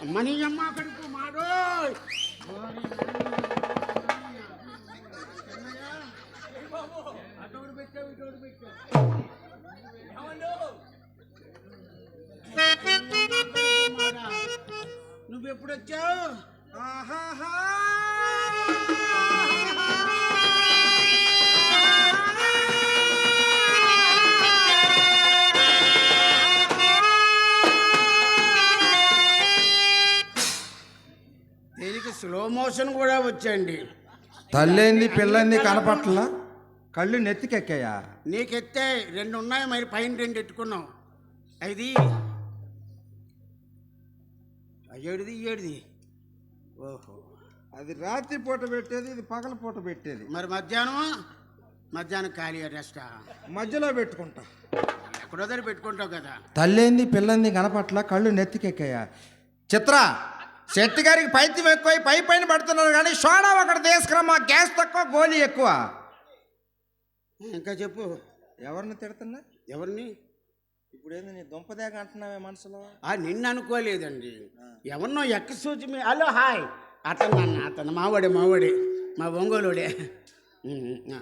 Money అమ్మ కడుపు మాడు నువ్వెప్పుడు వచ్చావు? ఆహాహా దీనికి స్లో మోషన్ కూడా వచ్చండి. తల్లేంది పిల్లంది కనపట్ల కళ్ళు నెత్తికెక్కాయా? నీకెత్తే 2 ఉన్నాయి, మరి పైన 2 ఎట్టుకున్నావు. అది ఏడుది. ఓహో, అది రాత్రి పూట పెట్టేది, ఇది పగల పూట పెట్టేది. మరి మధ్యాహ్నం ఖాళీ రెస్టా? మధ్యలో పెట్టుకుంటా. ఎక్కడో దగ్గర పెట్టుకుంటావు కదా. తల్లేంది పిల్లంది కనపట్ల కళ్ళు నెత్తికెక్కాయా? చిత్ర శెట్టి గారికి పైత్యం ఎక్కువ, పైన పడుతున్నారు కానీ సోడా ఒకటి తీసుకురమ్మా, గ్యాస్ తక్కువ గోలీ ఎక్కువ. ఇంకా చెప్పు. ఎవరిని తిడుతున్నా? ఎవరిని? ఇప్పుడు ఏంది నీ దుంపదేగ అంటున్నావే మనసులో? నిన్ను అనుకోలేదండి, ఎవరినో ఎక్క సూచి మీ. హలో హాయ్, అతను మావాడే మా ఒంగోలుడే.